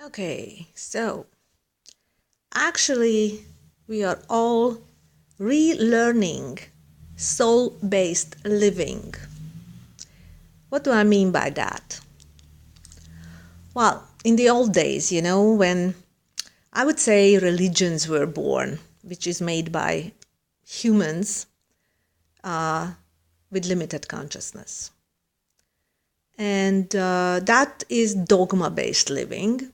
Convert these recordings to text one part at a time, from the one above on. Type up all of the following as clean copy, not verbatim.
Okay, so actually, we are all relearning soul-based living. What do I mean by that? Well, in the old days, when I would say religions were born, which is made by humans with limited consciousness. And that is dogma-based living,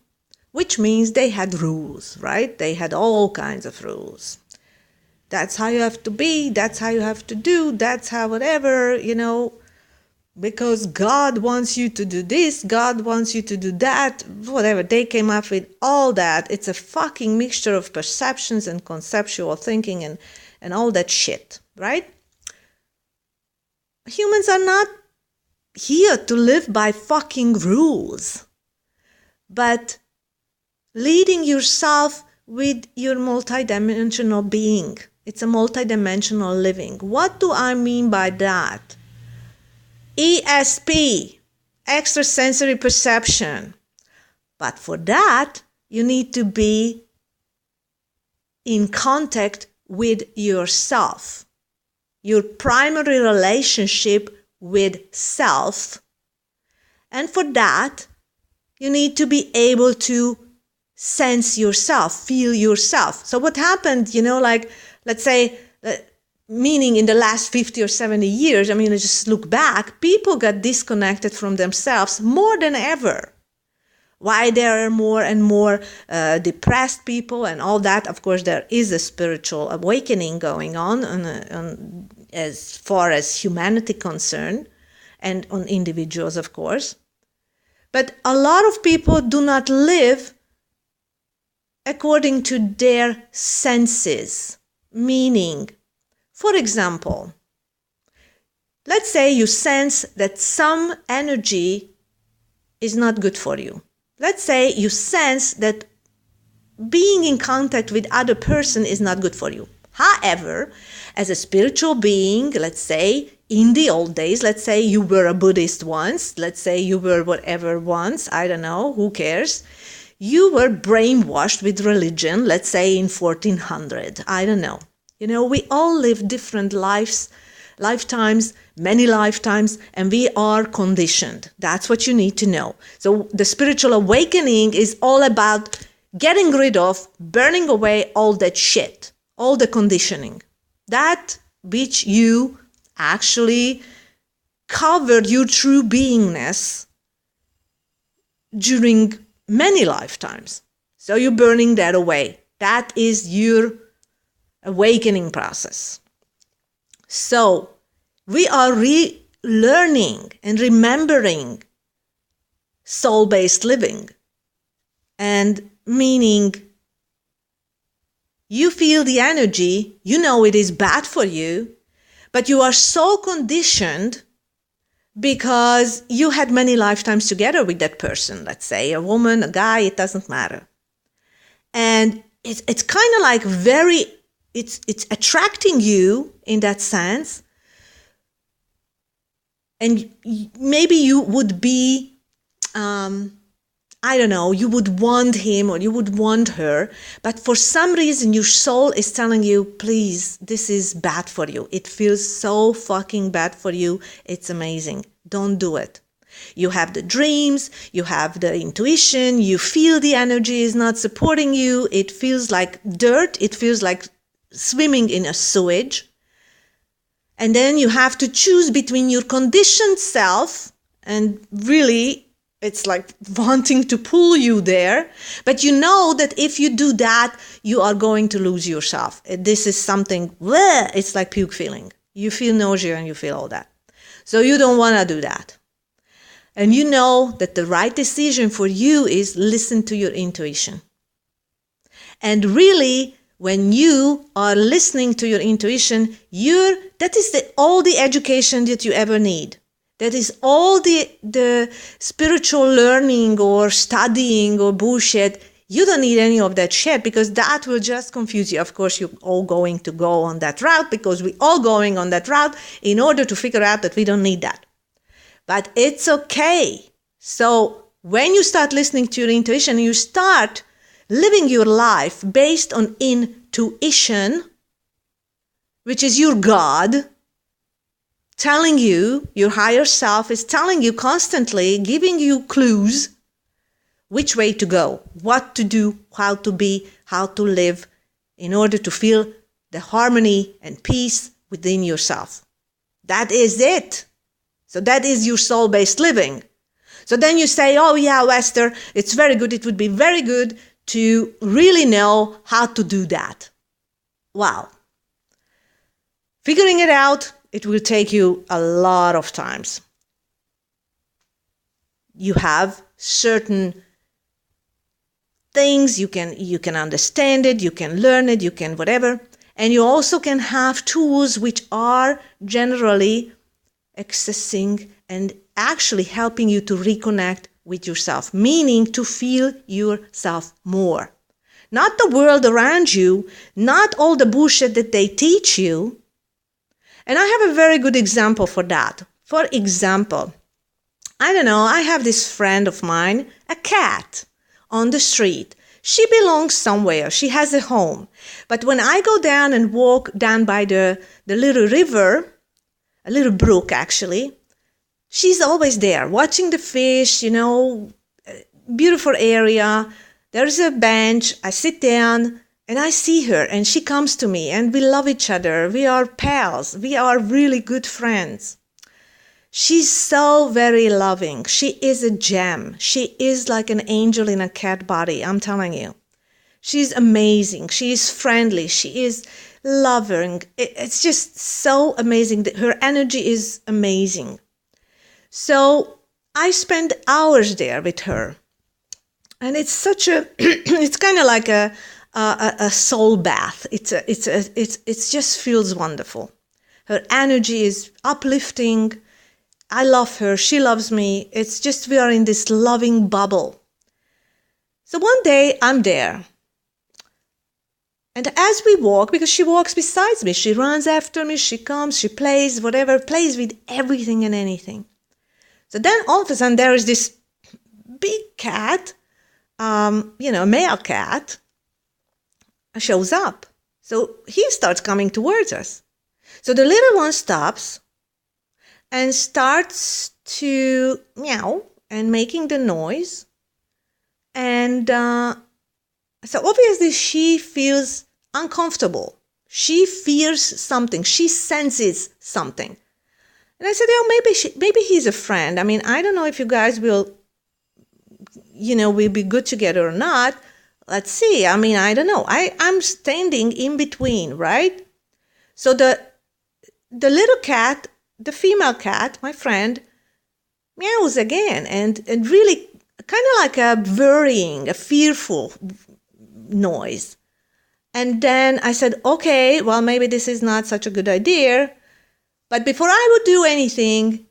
which means they had rules, right? They had all kinds of rules. That's how you have to be, that's how you have to do, that's how whatever, because God wants you to do this, God wants you to do that, whatever. They came up with all that. It's a fucking mixture of perceptions and conceptual thinking and all that shit, right? Humans are not here to live by fucking rules, but leading yourself with your multidimensional being. It's a multidimensional living. What do I mean by that? ESP, extrasensory perception. But for that, you need to be in contact with yourself, your primary relationship with self. And for that, you need to be able to sense yourself, feel yourself. So what happened, let's say, meaning in the last 50 or 70 years, just look back, people got disconnected from themselves more than ever. Why there are more and more depressed people and all that? Of course, there is a spiritual awakening going on as far as humanity concerned, and on individuals, of course. But a lot of people do not live according to their senses, meaning, for example, let's say you sense that some energy is not good for you. Let's say you sense that being in contact with other person is not good for you. However, as a spiritual being, let's say in the old days, let's say you were a Buddhist once, let's say you were whatever once, I don't know, who cares? You were brainwashed with religion, let's say in 1400, I don't know. We all live different lifetimes, many lifetimes, and we are conditioned. That's what you need to know. So the spiritual awakening is all about getting rid of, burning away all that shit, all the conditioning. That which you actually covered your true beingness during many lifetimes. So you're burning that away. That is your awakening process. So we are relearning and remembering soul-based living, and meaning you feel the energy, you know it is bad for you, but you are so conditioned because you had many lifetimes together with that person, let's say a woman, a guy, it doesn't matter. And it's kind of like it's attracting you in that sense. And maybe you would be, you would want him or you would want her, but for some reason your soul is telling you, please, this is bad for you. It feels so fucking bad for you. It's amazing. Don't do it. You have the dreams, you have the intuition, you feel the energy is not supporting you. It feels like dirt. It feels like swimming in a sewage. And then you have to choose between your conditioned self and really it's like wanting to pull you there. But you know that if you do that, you are going to lose yourself. This is something, it's like puke feeling. You feel nausea and you feel all that. So you don't want to do that. And you know that the right decision for you is listen to your intuition. And really, when you are listening to your intuition, that is all the education that you ever need. That is all the spiritual learning or studying or bullshit. You don't need any of that shit because that will just confuse you. Of course, you're all going to go on that route because we're all going on that route in order to figure out that we don't need that. But it's okay. So When you start listening to your intuition, you start living your life based on intuition, which is your God telling you, your higher self is telling you constantly, giving you clues which way to go, what to do, how to be, how to live in order to feel the harmony and peace within yourself. That is it. So that is your soul-based living. So then you say, oh yeah, Lester, it's very good. It would be very good to really know how to do that. Wow. Figuring it out, it will take you a lot of times. You have certain things, you can understand it, you can learn it, you can whatever. And you also can have tools which are generally accessing and actually helping you to reconnect with yourself, meaning to feel yourself more. Not the world around you, not all the bullshit that they teach you. And I have a very good example for that. For example, I don't know, I have this friend of mine, a cat on the street. She belongs somewhere. She has a home. But when I go down and walk down by the little river, a little brook actually, she's always there watching the fish, beautiful area. There's a bench. I sit down and I see her and she comes to me and we love each other. We are pals. We are really good friends. She's so very loving. She is a gem. She is like an angel in a cat body, I'm telling you. She's amazing. She is friendly. She is loving. It's just so amazing. Her energy is amazing. So I spend hours there with her. And it's such a, it's kind of like a soul bath. It just feels wonderful. Her energy is uplifting. I love her. She loves me. It's just we are in this loving bubble. So one day I'm there. And as we walk, because she walks beside me, she runs after me, she comes, she plays, whatever, plays with everything and anything. So then all of a sudden there is this big cat, a male cat, shows up. So he starts coming towards us. So the little one stops and starts to meow and making the noise. And so obviously she feels uncomfortable. She fears something. She senses something. And I said, maybe he's a friend. I mean, I don't know if you guys will be good together or not. Let's see. I mean, I don't know. I'm standing in between, right? So the little cat, the female cat, my friend, meows again and really kind of like a worrying, a fearful noise. And then I said, okay, well, maybe this is not such a good idea. But before I would do anything,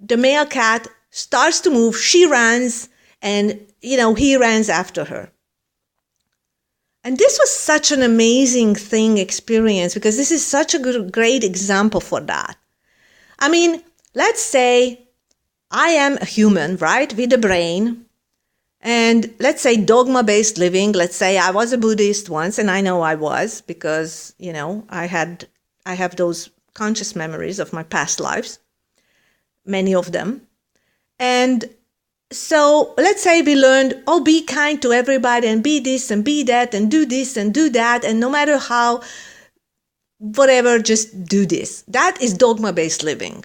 the male cat starts to move. She runs and, he runs after her. And this was such an amazing experience because this is such a great example for that. I mean, let's say I am a human, right, with a brain. And let's say dogma-based living. Let's say I was a Buddhist once, and I know I was because, I have those conscious memories of my past lives, many of them. And so let's say we learned, be kind to everybody and be this and be that and do this and do that. And no matter how, whatever, just do this. That is dogma-based living.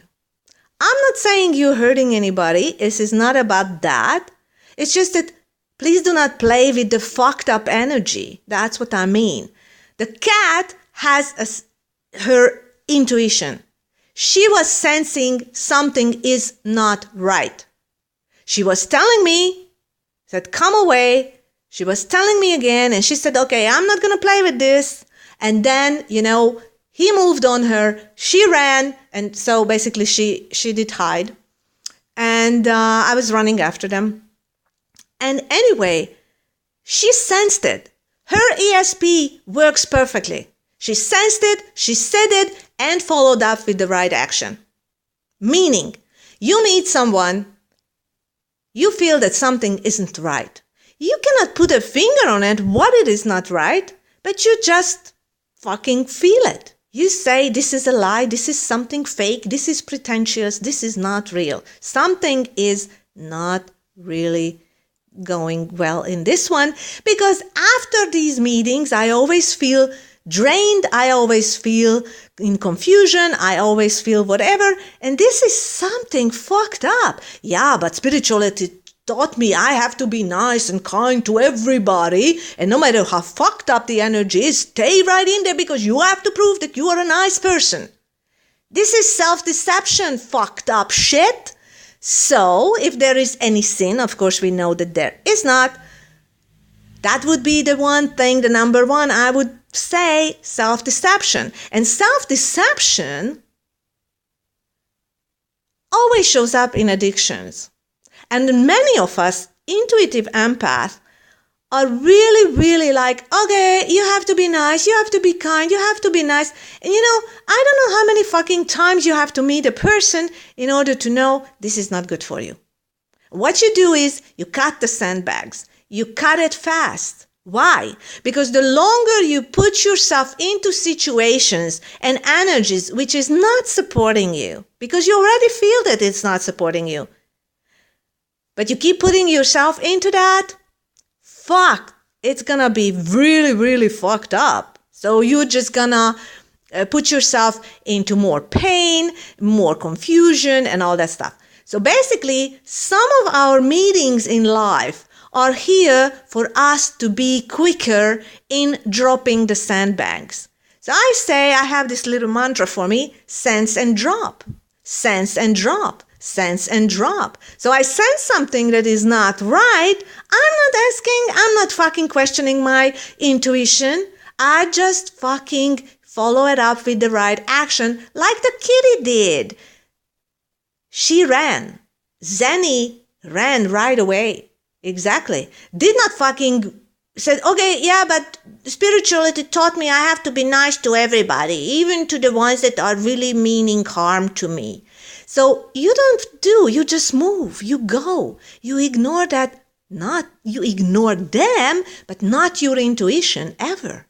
I'm not saying you're hurting anybody. This is not about that. It's just that please do not play with the fucked up energy. That's what I mean. The cat has her intuition. She was sensing something is not right. She was telling me, said, come away. She was telling me again, and she said, okay, I'm not going to play with this. And then, he moved on her. She ran, and so basically she did hide. And I was running after them. And anyway, she sensed it. Her ESP works perfectly. She sensed it, she said it, and followed up with the right action. Meaning, you meet someone, You feel that something isn't right. You cannot put a finger on it what it is not right, but you just fucking feel it. You say, this is a lie, this is something fake, this is pretentious, this is not real. Something is not really going well in this one, because after these meetings, I always feel drained, I always feel in confusion, I always feel whatever, and this is something fucked up. Yeah, but spirituality taught me I have to be nice and kind to everybody, and no matter how fucked up the energy is, stay right in there because you have to prove that you are a nice person. This is self-deception, fucked up shit. So, if there is any sin, of course we know that there is not, that would be the one thing, the number one, I would say self-deception. And self-deception always shows up in addictions. And many of us, intuitive empaths, are really, really like, okay, you have to be nice, you have to be kind, you have to be nice. And I don't know how many fucking times you have to meet a person in order to know this is not good for you. What you do is you cut the sandbags. You cut it fast. Why? Because the longer you put yourself into situations and energies which is not supporting you, because you already feel that it's not supporting you, but you keep putting yourself into that, it's gonna be really, really fucked up. So you're just gonna put yourself into more pain, more confusion, and all that stuff. So basically, some of our meetings in life are here for us to be quicker in dropping the sandbags. So I say, I have this little mantra for me, sense and drop, sense and drop, sense and drop. So I sense something that is not right. I'm not fucking questioning my intuition. I just fucking follow it up with the right action like the kitty did. She ran. Zenny ran right away. Exactly. Did not fucking said, okay, yeah, but spirituality taught me I have to be nice to everybody, even to the ones that are really meaning harm to me. So you you just move, you go, you ignore that, you ignore them, but not your intuition ever.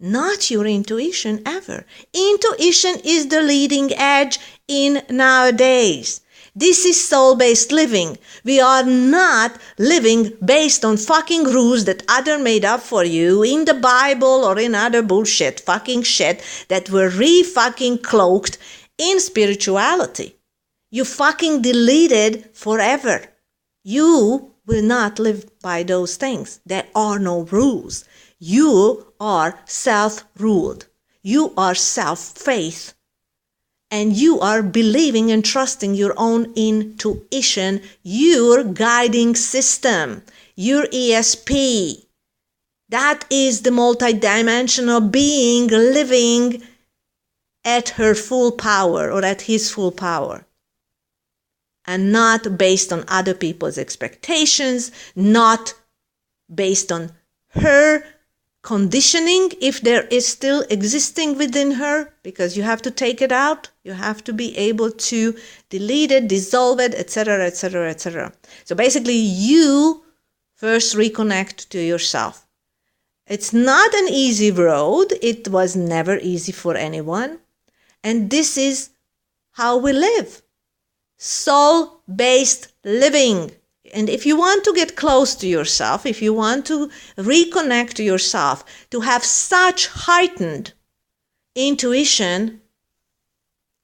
Not your intuition ever. Intuition is the leading edge in nowadays. This is soul-based living. We are not living based on fucking rules that other made up for you in the Bible or in other bullshit, fucking shit that were re-fucking cloaked in spirituality. You fucking deleted forever. You will not live by those things. There are no rules. You are self-ruled. You are self-faith. And you are believing and trusting your own intuition, your guiding system, your ESP. That is the multidimensional being living at her full power or at his full power. And not based on other people's expectations, not based on her conditioning, if there is still existing within her, because you have to take it out, you have to be able to delete it, dissolve it, etc., etc., etc. So basically, you first reconnect to yourself. It's not an easy road. It was never easy for anyone. And this is how we live. Soul-based living. And if you want to get close to yourself, if you want to reconnect to yourself, to have such heightened intuition,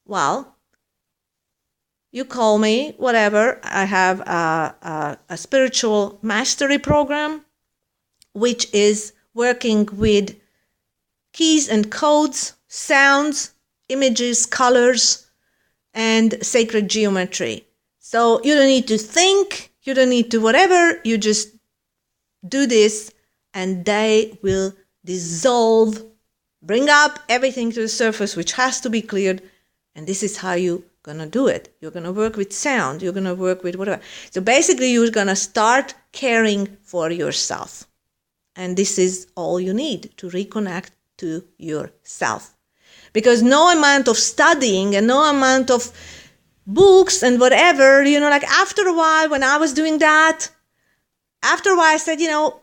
well, you call me, whatever. I have a spiritual mastery program, which is working with keys and codes, sounds, images, colors, and sacred geometry. So you don't need to think. You don't need to whatever, you just do this and they will dissolve, bring up everything to the surface which has to be cleared, and this is how you're going to do it. You're going to work with sound, you're going to work with whatever. So basically you're going to start caring for yourself. And this is all you need to reconnect to yourself. Because no amount of studying and no amount of books and whatever, like after a while when I was doing that, after a while I said,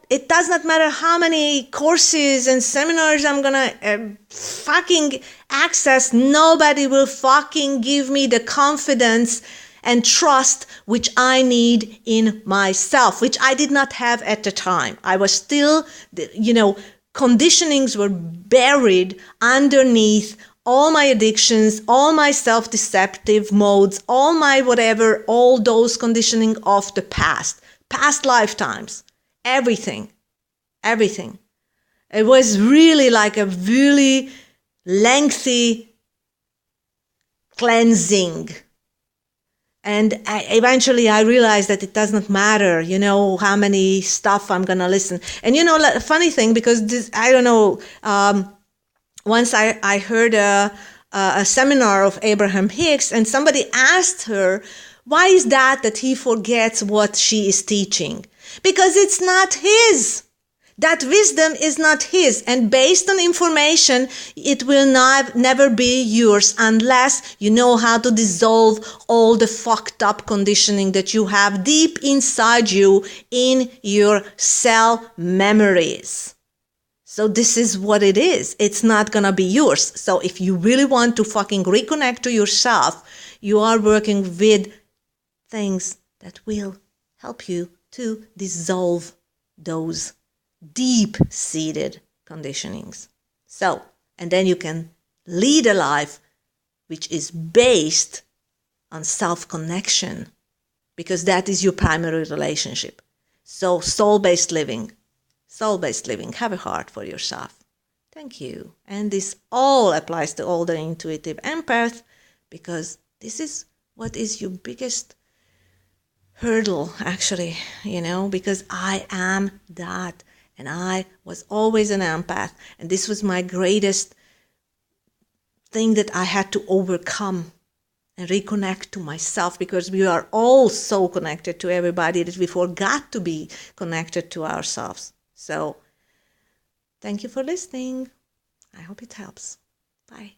it does not matter how many courses and seminars I'm gonna fucking access, nobody will fucking give me the confidence and trust which I need in myself, which I did not have at the time. I was still, conditionings were buried underneath all my addictions, all my self-deceptive modes, all my whatever, all those conditioning of the past lifetimes, everything. It was really like a really lengthy cleansing. And eventually I realized that it does not matter, how many stuff I'm going to listen. And, funny thing, because this, I don't know, once I heard a seminar of Abraham Hicks, and somebody asked her, why is that he forgets what she is teaching? Because it's not his. That wisdom is not his. And based on information, it will never be yours unless you know how to dissolve all the fucked up conditioning that you have deep inside you in your cell memories. So this is what it is. It's not gonna be yours. So if you really want to fucking reconnect to yourself, you are working with things that will help you to dissolve those deep-seated conditionings. So, and then you can lead a life which is based on self-connection, because that is your primary relationship. So soul-based living, have a heart for yourself. Thank you. And this all applies to all the intuitive empaths, because this is what is your biggest hurdle, actually, because I am that. And I was always an empath. And this was my greatest thing that I had to overcome and reconnect to myself, because we are all so connected to everybody that we forgot to be connected to ourselves. So thank you for listening. I hope it helps. Bye.